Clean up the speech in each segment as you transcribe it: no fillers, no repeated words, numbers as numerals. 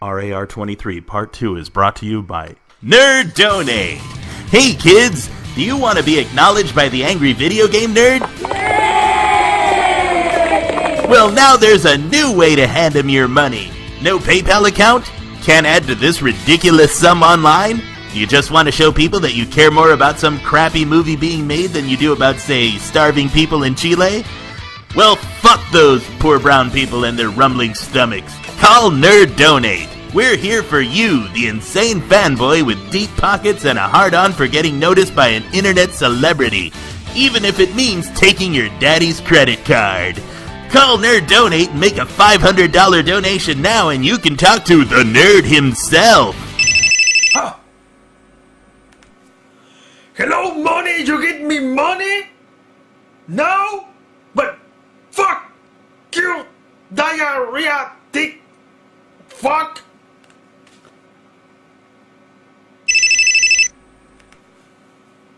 RAR23 Part 2 is brought to you by Nerd Donate. Hey kids, do you want to be acknowledged by the angry video game nerd? Well, now there's a new way to hand them your money. No PayPal account? Can't add to this ridiculous sum online? You just want to show people that you care more about some crappy movie being made than you do about, say, starving people in Chile? Well, fuck those poor brown people and their rumbling stomachs. Call Nerd Donate. We're here for you, the insane fanboy with deep pockets and a hard-on for getting noticed by an internet celebrity, even if it means taking your daddy's credit card. Call Nerd Donate and make a $500 donation now and you can talk to the nerd himself. Huh. Hello, money? You get me money? No? But fuck you, diarrhea, dick, fuck.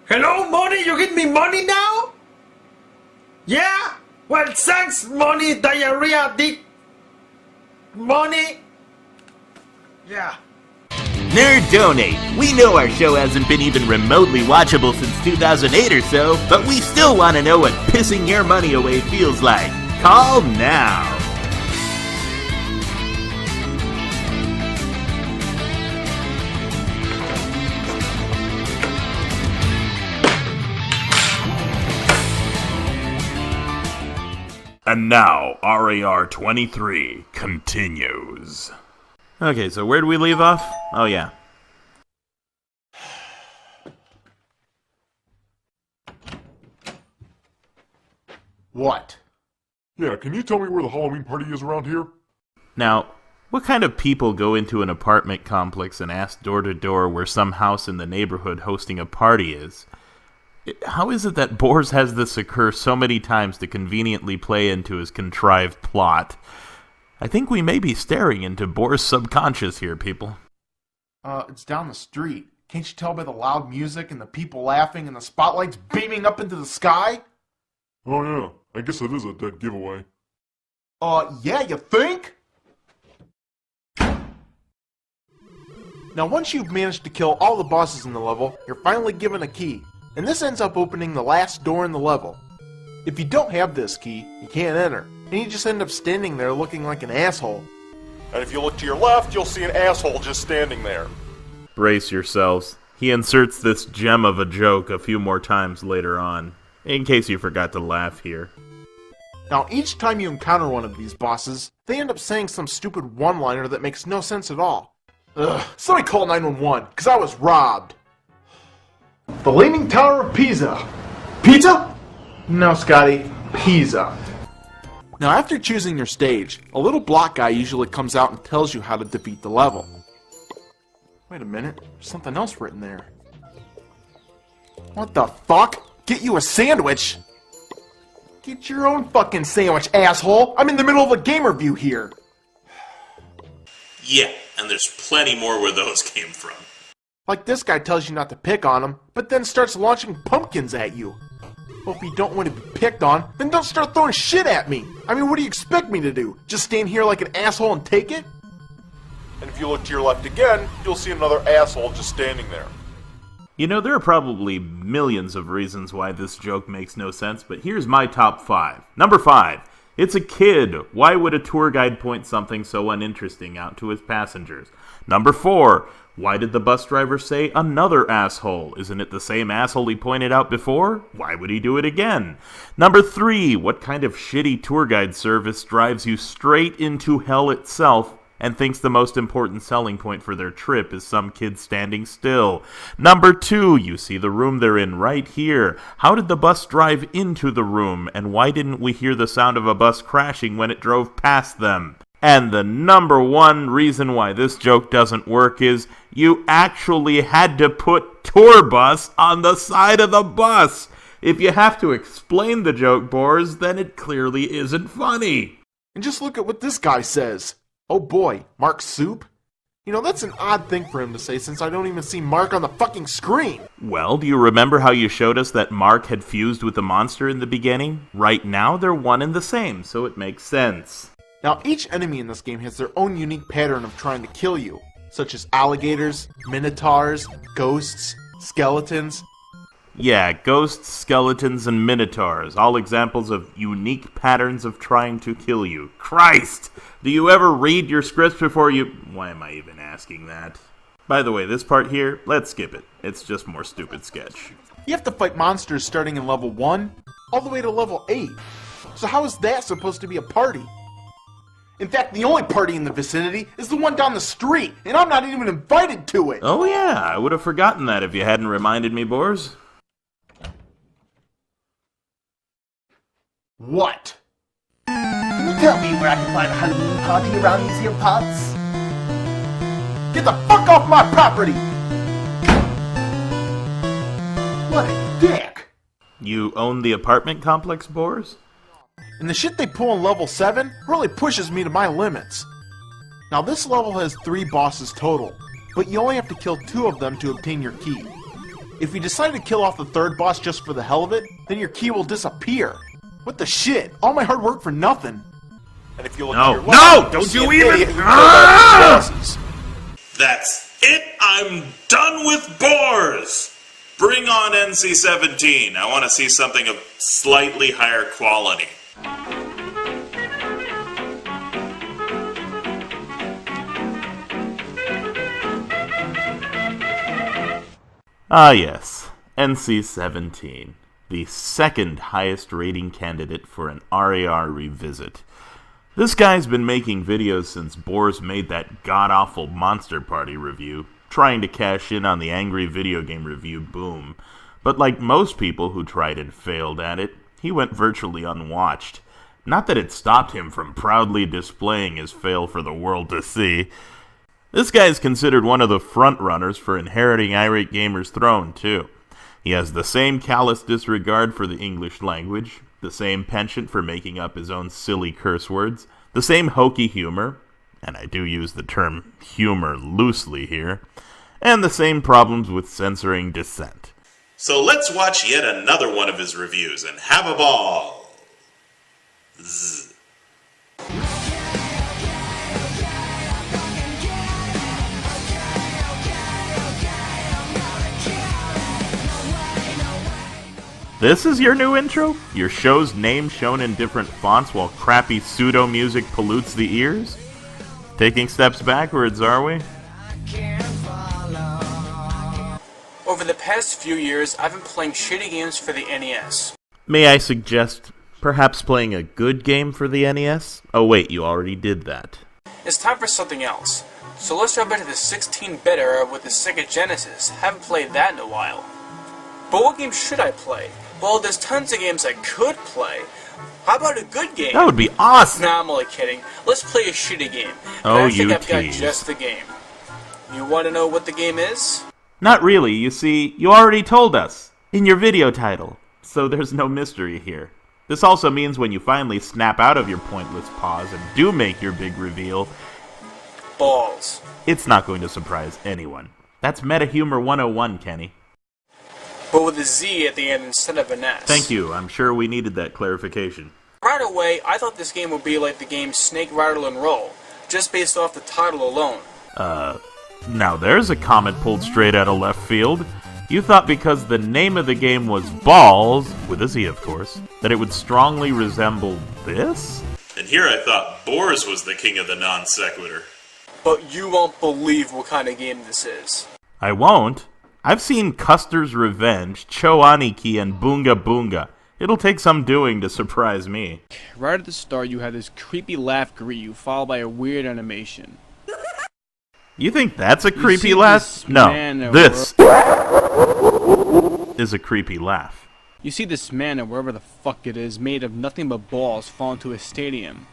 Hello, money? You get me money now? Yeah? Well, thanks, money, diarrhea, dick, money. Yeah. Nerd Donate. We know our show hasn't been even remotely watchable since 2008 or so, but we still want to know what pissing your money away feels like. Call now. And now, RAR23 continues. Okay, so where did we leave off? Oh, yeah. What? Yeah, can you tell me where the Halloween party is around here? Now, what kind of people go into an apartment complex and ask door to door where some house in the neighborhood hosting a party is? How is it that Bors has this occur so many times to conveniently play into his contrived plot? I think we may be staring into Bors' subconscious here, people. It's down the street. Can't you tell by the loud music and the people laughing and the spotlights beaming up into the sky? Oh yeah, I guess it is a dead giveaway. Yeah, you think? Now, once you've managed to kill all the bosses in the level, you're finally given a key. And this ends up opening the last door in the level. If you don't have this key, you can't enter, and you just end up standing there looking like an asshole. And if you look to your left, you'll see an asshole just standing there. Brace yourselves. He inserts this gem of a joke a few more times later on, in case you forgot to laugh here. Now, each time you encounter one of these bosses, they end up saying some stupid one-liner that makes no sense at all. Ugh, somebody call 911, because I was robbed. The Leaning Tower of Pisa. Pizza? No, Scotty. Pisa. Now, after choosing your stage, a little block guy usually comes out and tells you how to defeat the level. Wait a minute. There's something else written there. What the fuck? Get you a sandwich? Get your own fucking sandwich, asshole! I'm in the middle of a game review here. Yeah, and there's plenty more where those came from. Like this guy tells you not to pick on him, but then starts launching pumpkins at you. Well, if you don't want to be picked on, then don't start throwing shit at me! I mean, what do you expect me to do? Just stand here like an asshole and take it? And if you look to your left again, you'll see another asshole just standing there. You know, there are probably millions of reasons why this joke makes no sense, but here's my top 5. Number 5. It's a kid. Why would a tour guide point something so uninteresting out to his passengers? Number 4. Why did the bus driver say another asshole? Isn't it the same asshole he pointed out before? Why would he do it again? Number 3. What kind of shitty tour guide service drives you straight into hell itself and thinks the most important selling point for their trip is some kid standing still? Number 2. You see the room they're in right here. How did the bus drive into the room, and why didn't we hear the sound of a bus crashing when it drove past them? And the number 1 reason why this joke doesn't work is you actually had to put tour bus on the side of the bus. If you have to explain the joke, Bors, then it clearly isn't funny. And just look at what this guy says. Oh boy, Mark Soup? You know, that's an odd thing for him to say since I don't even see Mark on the fucking screen. Well, do you remember how you showed us that Mark had fused with the monster in the beginning? Right now, they're one and the same, so it makes sense. Now, each enemy in this game has their own unique pattern of trying to kill you, such as alligators, minotaurs, ghosts, skeletons. Yeah, ghosts, skeletons, and minotaurs, all examples of unique patterns of trying to kill you. Christ! Do you ever read your scripts before you... Why am I even asking that? By the way, this part here, let's skip it. It's just more stupid sketch. You have to fight monsters starting in level 1, all the way to level 8. So how is that supposed to be a party? In fact, the only party in the vicinity is the one down the street, and I'm not even invited to it! Oh yeah, I would have forgotten that if you hadn't reminded me, Boars. What? Can you tell me where I can find a Halloween party around these here parts? Get the fuck off my property! What a dick! You own the apartment complex, Boars? And the shit they pull in level 7 really pushes me to my limits. Now this level has 3 bosses total, but you only have to kill 2 of them to obtain your key. If you decide to kill off the 3rd boss just for the hell of it, then your key will disappear. What the shit? All my hard work for nothing. And if you look No, to your no! left, Don't you'll see you an even- idiot who killed all these bosses. That's it! I'm done with Boars! Bring on NC-17. I want to see something of slightly higher quality. Ah yes, NC-17. The second highest rating candidate for an RAR revisit. This guy's been making videos since Boars made that god-awful Monster Party review, trying to cash in on the angry video game review boom. But like most people who tried and failed at it, he went virtually unwatched. Not that it stopped him from proudly displaying his fail for the world to see. This guy's considered one of the frontrunners for inheriting irate gamers' throne, too. He has the same callous disregard for the English language, the same penchant for making up his own silly curse words, the same hokey humor, and I do use the term humor loosely here, and the same problems with censoring dissent. So let's watch yet another one of his reviews and have a ball. Zzz. This is your new intro? Your show's name shown in different fonts while crappy pseudo-music pollutes the ears? Taking steps backwards, are we? Over the past few years, I've been playing shitty games for the NES. May I suggest perhaps playing a good game for the NES? Oh wait, you already did that. It's time for something else. So let's jump into the 16-bit era with the Sega Genesis. Haven't played that in a while. But what games should I play? Well, there's tons of games I could play. How about a good game? That would be awesome! Nah, I'm only kidding. Let's play a shitty game. Oh, I think you I've got tease. just the game. You want to know what the game is? Not really, you see, you already told us in your video title, so there's no mystery here. This also means when you finally snap out of your pointless pause and do make your big reveal, Balls. it's not going to surprise anyone. That's Meta Humor 101, Kenny. But with a Z at the end instead of an S. Thank you, I'm sure we needed that clarification. Right away, I thought this game would be like the game Snake, Rattle, and Roll, just based off the title alone. Now there's a comment pulled straight out of left field. You thought because the name of the game was Balls, with a Z of course, that it would strongly resemble this? And here I thought Boars was the king of the non sequitur. But you won't believe what kind of game this is. I won't. I've seen Custer's Revenge, Cho Aniki, and Boonga Boonga. It'll take some doing to surprise me. Right at the start, you have this creepy laugh greet you, followed by a weird animation. You think that's a creepy see laugh? this No, man this is a creepy laugh. You see this man, or wherever the fuck it is, made of nothing but balls fall into a stadium.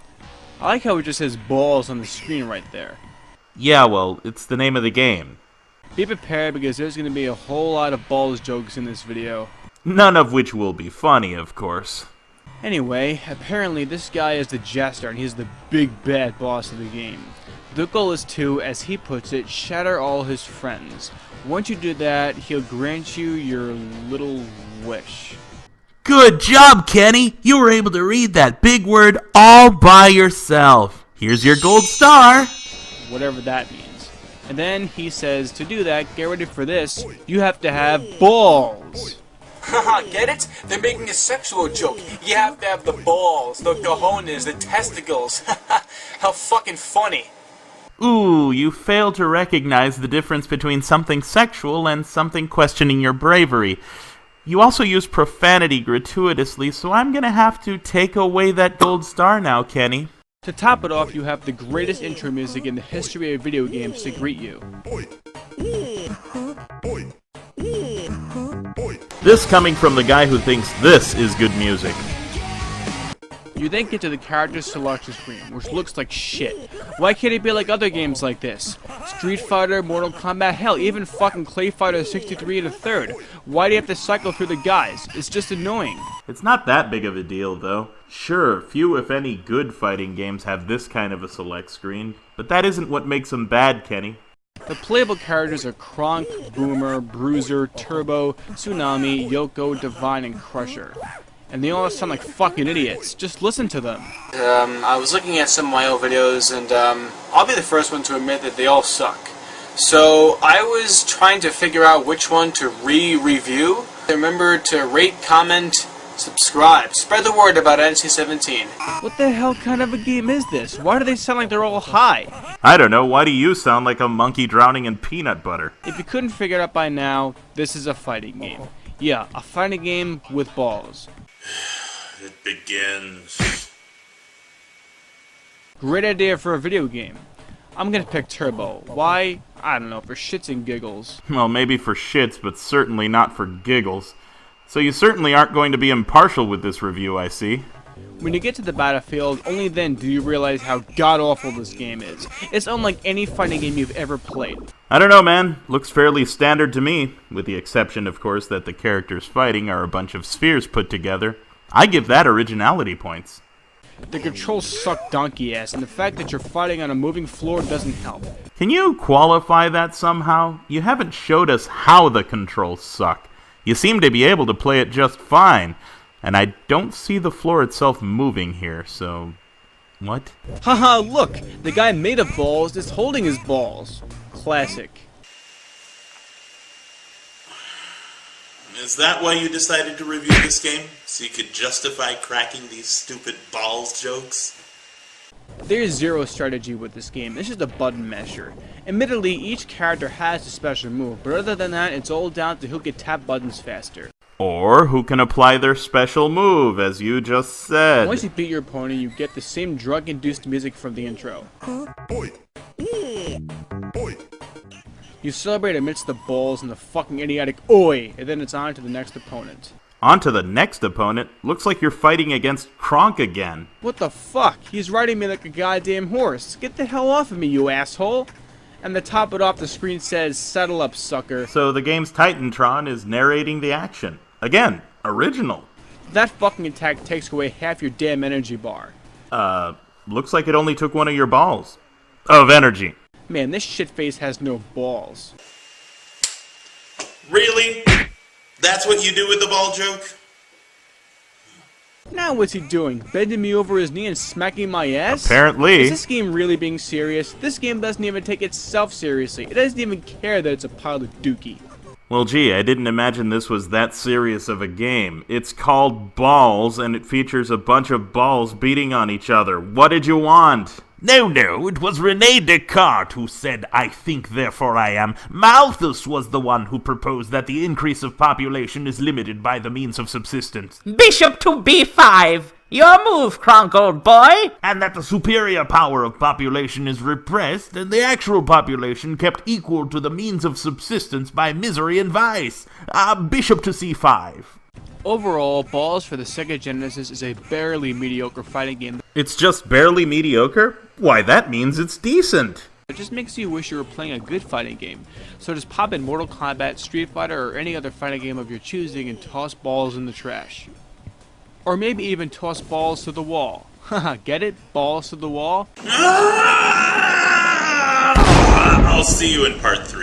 I like how it just says balls on the screen right there. Yeah, well, it's the name of the game. Be prepared because there's going to be a whole lot of balls jokes in this video. None of which will be funny, of course. Anyway, apparently this guy is the jester and he's the big bad boss of the game. The goal is to, as he puts it, shatter all his friends. Once you do that, he'll grant you your little wish. Good job, Kenny! You were able to read that big word all by yourself. Here's your gold star. Whatever that means. And then he says, to do that, get ready for this, you have to have balls. Haha, get it? They're making a sexual joke. You have to have the balls, the cojones, the testicles. How fucking funny. Ooh, you fail to recognize the difference between something sexual and something questioning your bravery. You also use profanity gratuitously, so I'm gonna have to take away that gold star now, Kenny. To top it off, you have the greatest intro music in the history of video games to greet you. This coming from the guy who thinks this is good music. You then get to the character selection screen, which looks like shit. Why can't it be like other games like this? Street Fighter, Mortal Kombat, hell, even fucking Clay Fighter 63 1/3. Why do you have to cycle through the guys? It's just annoying. It's not that big of a deal, though. Sure, few if any good fighting games have this kind of a select screen, but that isn't what makes them bad, Kenny. The playable characters are Kronk, Boomer, Bruiser, Turbo, Tsunami, Yoko, Divine, and Crusher. And they all sound like fucking idiots. Just listen to them. I was looking at some of my old videos, and I'll be the first one to admit that they all suck. So I was trying to figure out which one to re-review. Remember to rate, comment, subscribe. Spread the word about NC-17. What the hell kind of a game is this? Why do they sound like they're all high? I don't know, why do you sound like a monkey drowning in peanut butter? If you couldn't figure it out by now, this is a fighting game. Yeah, a fighting game with balls. It begins. Great idea for a video game. I'm gonna pick Turbo. Why? I don't know, for shits and giggles. Well, maybe for shits, but certainly not for giggles. So you certainly aren't going to be impartial with this review, I see. When you get to the battlefield, only then do you realize how god-awful this game is. It's unlike any fighting game you've ever played. I don't know, man. Looks fairly standard to me, with the exception, of course, that the characters fighting are a bunch of spheres put together. I give that originality points. The controls suck donkey ass, and the fact that you're fighting on a moving floor doesn't help. Can you qualify that somehow? You haven't showed us how the controls suck. You seem to be able to play it just fine. And I don't see the floor itself moving here, so... what? Haha, look! The guy made of balls is holding his balls. Classic. Is that why you decided to review this game? So you could justify cracking these stupid balls jokes? There's zero strategy with this game, it's just a button masher. Admittedly, each character has a special move, but other than that, it's all down to who can tap buttons faster. Or who can apply their special move, as you just said. Once you beat your opponent, you get the same drug-induced music from the intro. You celebrate amidst the balls and the fucking idiotic oi, and then it's on to the next opponent. On to the next opponent? Looks like you're fighting against Kronk again. What the fuck? He's riding me like a goddamn horse. Get the hell off of me, you asshole! And to top it off, the screen says, "Settle up, sucker." So the game's Titantron is narrating the action. Again, original. That fucking attack takes away half your damn energy bar. Looks like it only took one of your balls. Of energy. Man, this shitface has no balls. Really? That's what you do with the ball joke? Now what's he doing? Bending me over his knee and smacking my ass? Apparently. Is this game really being serious? This game doesn't even take itself seriously. It doesn't even care that it's a pile of dookie. Well, gee, I didn't imagine this was that serious of a game. It's called Balls, and it features a bunch of balls beating on each other. What did you want? No, it was René Descartes who said, "I think, therefore I am." Malthus was the one who proposed that the increase of population is limited by the means of subsistence. Bishop to B5! Your move, Kronk, old boy! And that the superior power of population is repressed, and the actual population kept equal to the means of subsistence by misery and vice. Bishop to C5. Overall, Balls for the Sega Genesis is a barely mediocre fighting game. It's just barely mediocre? Why, that means it's decent. It just makes you wish you were playing a good fighting game. So just pop in Mortal Kombat, Street Fighter, or any other fighting game of your choosing and toss balls in the trash. Or maybe even toss balls to the wall. Haha, get it? Balls to the wall? I'll see you in part 3.